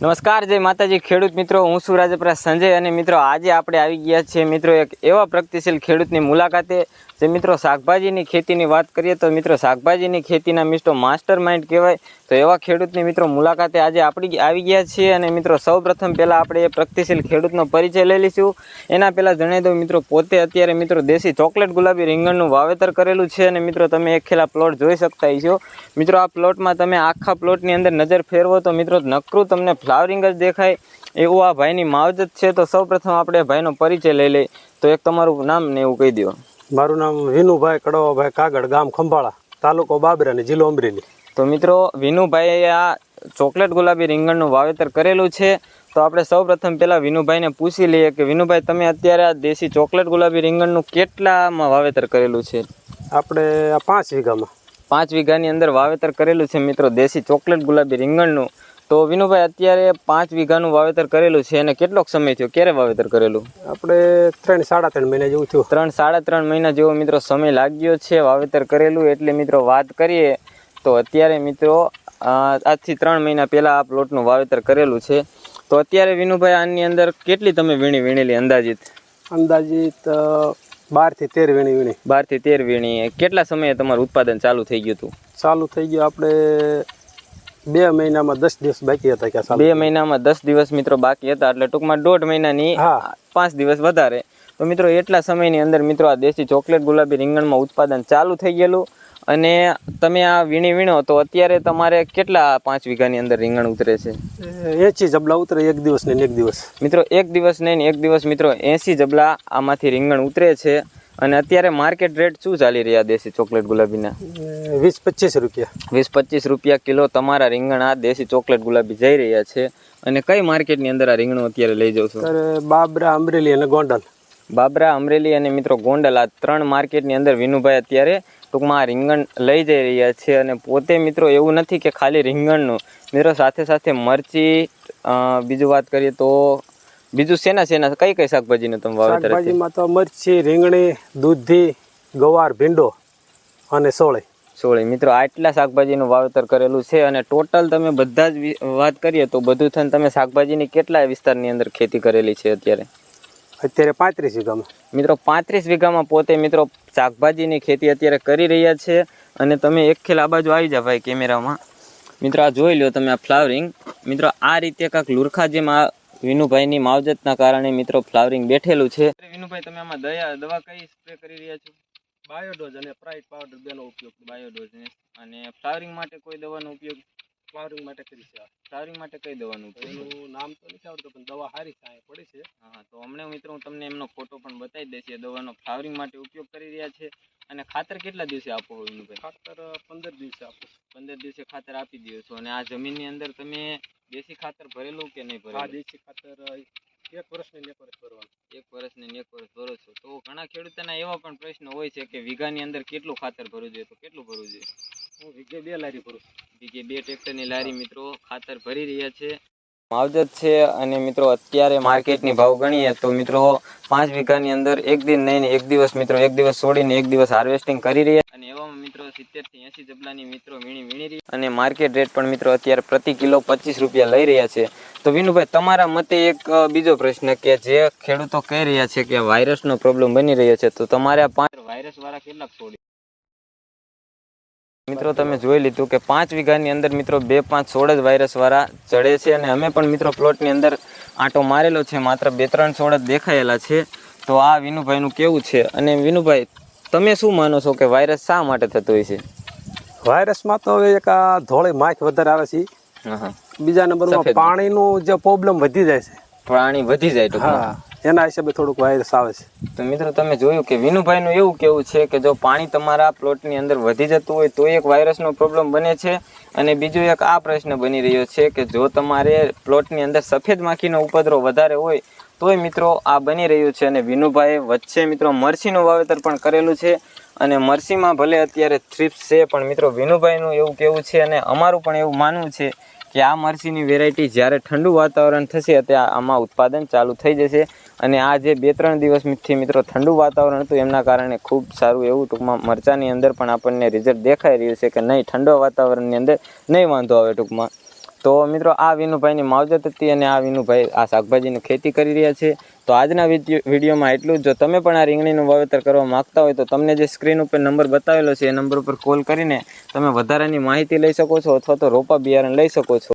નમસ્કાર, જય માતાજી ખેડૂત મિત્રો, હું છું રાજપરા સંજય અને મિત્રો આજે આપણે આવી ગયા છીએ મિત્રો એક એવા પ્રગતિશીલ ખેડૂતની મુલાકાતે જે મિત્રો શાકભાજીની ખેતીની વાત કરીએ તો મિત્રો શાકભાજીની ખેતીના મિત્રો માસ્ટર માઇન્ડ કહેવાય. તો એવા ખેડૂતની મિત્રો મુલાકાતે આજે આપણે આવી ગયા છીએ અને મિત્રો સૌપ્રથમ પહેલાં આપણે એ પ્રગતિશીલ ખેડૂતનો પરિચય લઈ લઈશું. એના પહેલાં જણાવી દઉં મિત્રો પોતે અત્યારે મિત્રો દેશી ચોકલેટ ગુલાબી રીંગણનું વાવેતર કરેલું છે અને મિત્રો તમે એક ખેલા પ્લોટ જોઈ શકતા છો. મિત્રો આ પ્લોટમાં તમે આખા પ્લોટની અંદર નજર ફેરવો તો મિત્રો નકરું તમને ફ્લાવરિંગ જ દેખાય એવું આ ભાઈની માવજત છે. તો સૌપ્રથમ આપણે ભાઈનો પરિચય લઈ લઈએ. તો એક તમારું નામ ને એવું કહી દો. મારું નામ વિનુભાઈ કડવાભાઈ કાગડ, ગામ ખંભાળા, તાલુકો બાબરા ને જિલ્લો અમરેલી. તો મિત્રો વિનુભાઈએ આ ચોકલેટ ગુલાબી રીંગણનું વાવેતર કરેલું છે. તો આપણે સૌપ્રથમ પહેલાં વિનુભાઈને પૂછી લઈએ કે વિનુભાઈ તમે અત્યારે આ દેશી ચોકલેટ ગુલાબી રીંગણનું કેટલામાં વાવેતર કરેલું છે? આપણે 5 વીઘામાં 5 વીઘાની અંદર વાવેતર કરેલું છે મિત્રો દેશી ચોકલેટ ગુલાબી રીંગણનું. તો વિનુભાઈ અત્યારે 5 વીઘાનું વાવેતર કરેલું છે અને કેટલોક સમય થયો? ક્યારે વાવેતર કરેલું? આપણે 3-3.5 મહિના જેવું થયું. 3-3.5 મહિના જેવો મિત્રો સમય લાગ્યો છે વાવેતર કરેલું. એટલે મિત્રો વાત કરીએ તો અત્યારે મિત્રો આજથી 3 મહિના પહેલાં આ પ્લોટનું વાવેતર કરેલું છે. તો અત્યારે વિનુભાઈ આની અંદર કેટલી તમે વીણેલી અંદાજિત? 12 થી 13 વીણી. 12 થી 13 વીણી. કેટલા સમયે તમારું ઉત્પાદન ચાલુ થઈ ગયું હતું? ચાલુ થઈ ગયું આપણે 2 મહિનામાં 10 દિવસ બાકી હતા. 2 મહિનામાં 10 દિવસ મિત્રો બાકી હતા, એટલે ટૂંકમાં 1.5 મહિનાની 5 દિવસ વધારે. તો મિત્રો એટલા સમયની અંદર મિત્રો આ દેશી ચોકલેટ ગુલાબી રીંગણમાં ઉત્પાદન ચાલુ થઈ ગયેલું. અને તમે આ વીણો તો અત્યારે તમારે કેટલા 5 વીઘાની અંદર રીંગણ ઉતરે છે? 80 જબલા ઉતરે એક દિવસ ને એક દિવસ. મિત્રો એક દિવસ નહીં ને એક દિવસ મિત્રો 80 જબલા આમાંથી રીંગણ ઉતરે છે. અને અત્યારે માર્કેટ રેટ શું ચાલી રહ્યા દેશી ચોકલેટ ગુલાબીના? 20-25 રૂપિયા. 20-25 રૂપિયા કિલો તમારા રીંગણ આ દેશી ચોકલેટ ગુલાબી જઈ રહ્યા છે. અને કઈ માર્કેટની અંદર આ રીંગણું અત્યારે લઈ જાવ છો? બાબરા, અમરેલી અને ગોંડલ. બાબરા, અમરેલી અને મિત્રો ગોંડલ, આ 3 માર્કેટની અંદર વિનુભાઈ અત્યારે ટૂંકમાં આ રીંગણ લઈ જઈ રહ્યા છે. અને પોતે મિત્રો એવું નથી કે ખાલી રીંગણનું, મિત્રો સાથે સાથે મરચી, બીજું વાત કરીએ તો બીજું શેના કઈ શાકભાજીનું તમે વાવેતર? શાકભાજીમાં તો મરચી, રીંગણી, દૂધી, ગવાર, ભીંડો અને સોળી. મિત્રો આટલા શાકભાજીનું વાવેતર કરેલું છે. અને ટોટલ તમે બધા જ વાત કરીએ તો બધું થઈને તમે શાકભાજીની કેટલા વિસ્તારની અંદર ખેતી કરેલી છે અત્યારે? 35 વીઘામાં. મિત્રો 35 વીઘામાં પોતે મિત્રો શાકભાજીની ખેતી અત્યારે કરી રહ્યા છે. અને તમે એક ખેલ આ બાજુ આવી જાવ ભાઈ કેમેરામાં. મિત્રો આ જોઈ લો તમે આ ફ્લાવરિંગ. મિત્રો આ રીતે કાંક લુરખા જેમ આ વિનુભાઈની માવજતના કારણે મિત્રો ફ્લાવરિંગ બેઠેલું છે. વિનુભાઈ તમે આમાં દવા કઈ સ્પ્રે કરી રહ્યા છો? બાયોડોઝ અને પ્રાઇટ પાવડર બેનો ઉપયોગ. બાયોડોઝ અને ફ્લાવરિંગ માટે કોઈ દવાનો ઉપયોગ? ફ્લાવરિંગ માટે કરી છે. ફ્લાવરિંગ માટે કઈ દવાનું ઉપયોગ? એનું નામ તો નથી આવડતું પણ દવા સારી સારી પડી છે. હા, તો હમણાં મિત્રો હું તમને એમનો ફોટો પણ બતાવી દઈશ. દવાનો ફ્લાવરિંગ માટે ઉપયોગ કરી રહ્યા છે. અને ખાતર કેટલા દિવસે આપો વિનુભાઈ? ખાતર 15 દિવસે આપો. 15 દિવસે ખાતર આપી દો છો. અને આ જમીનની અંદર તમે દેશી ખાતર ભરેલું કે નહીં ભરેલું? હા, દેશી ખાતર 1 વર્ષ ને 1 વર્ષ ભરવાનું. 1 વર્ષ ને 1 વર્ષ ભરો છો. તો ઘણા ખેડૂતોના એવા પણ પ્રશ્ન હોય છે કે વીઘાની અંદર કેટલું ખાતર ભરવું જોઈએ? તો કેટલું ભરવું જોઈએ? હું વીઘે 2 લારી ભરું. વીઘે 2 ટ્રેક્ટરની લારી મિત્રો ખાતર ભરી રહ્યા છે. માવજત છે. અને મિત્રો અત્યારે માર્કેટની ભાવ ગણીએ તો મિત્રો 5 વીઘાની અંદર એક દિન નહીં એક દિવસ મિત્રો એક દિવસ છોડીને એક દિવસ હાર્વેસ્ટિંગ કરી રહ્યા. અને એવામાં મિત્રો 70 થી 80 જબલાની મિત્રો વીણી રહ્યા. અને માર્કેટ રેટ પણ મિત્રો અત્યારે પ્રતિ કિલો 25 રૂપિયા લઈ રહ્યા છે. તો વિનુભાઈ તમારા મતે એક બીજો પ્રશ્ન કે જે ખેડૂતો કહી રહ્યા છે કે વાયરસનો પ્રોબ્લેમ બની રહ્યો છે, તો તમારે આ 5 વાયરસ વાળા કેટલાક છોડી? મિત્રો તમે જોઈ લીધું કે 5 વીઘાની અંદર મિત્રો 2-5 છોડ જ વાયરસ વાળા ચડે છે. અને અમે પણ મિત્રો પ્લોટની અંદર આંટો મારેલો છે, માત્ર 2-3 છોડ જ દેખાયેલા છે. તો આ વિનુભાઈનું કેવું છે. અને વિનુભાઈ તમે શું માનો છો કે વાયરસ શા માટે થતો હોય છે? વાયરસમાં તો હવે એક આ ધોળી માખ વધારે આવે છે. બીજા નંબરમાં પાણીનું જે પ્રોબ્લેમ વધી જાય છે. પાણી વધી જાય તો એના હિસાબે થોડુંક વાયરસ આવે છે. તો મિત્રો તમે જોયું કે વિનુભાઈનું એવું કેવું છે કે જો પાણી તમારા પ્લોટની અંદર વધી જતું હોય તો એક વાયરસનો પ્રોબ્લેમ બને છે. અને બીજો એક આ પ્રશ્ન બની રહ્યો છે કે જો તમારે પ્લોટની અંદર સફેદ માખીનો ઉપદ્રવ વધારે હોય તોય મિત્રો આ બની રહ્યું છે. અને વિનુભાઈએ વચ્ચે મિત્રો મરચીનું વાવેતર પણ કરેલું છે. અને મરચીમાં ભલે અત્યારે થ્રિપ્સ છે પણ મિત્રો વિનુભાઈનું એવું કેવું છે અને અમારું પણ એવું માનવું છે કે આ મરચીની વેરાયટી જ્યારે ઠંડુ વાતાવરણ થશે ત્યાં આમાં ઉત્પાદન ચાલુ થઈ જશે. અને આ જે 2-3 દિવસથી મિત્રો ઠંડુ વાતાવરણ હતું એમના કારણે ખૂબ સારું એવું ટૂંકમાં મરચાની અંદર પણ આપણને રિઝલ્ટ દેખાઈ રહ્યું છે કે નહીં ઠંડુ વાતાવરણની અંદર નહીં વાંધો આવે ટૂંકમાં. તો મિત્રો આ વિનુભાઈની માવજત હતી અને આ વિનુભાઈ આ શાકભાજીની ખેતી કરી રહ્યા છે. તો આજના વિડીયોમાં એટલું જ. જો તમે પણ આ રીંગણીનું વાવેતર કરવા માંગતા હોય તો તમને જે સ્ક્રીન ઉપર નંબર બતાવેલો છે એ નંબર ઉપર કોલ કરીને તમે વધારાની માહિતી લઈ શકો છો અથવા તો રોપા બિયારણ લઈ શકો છો.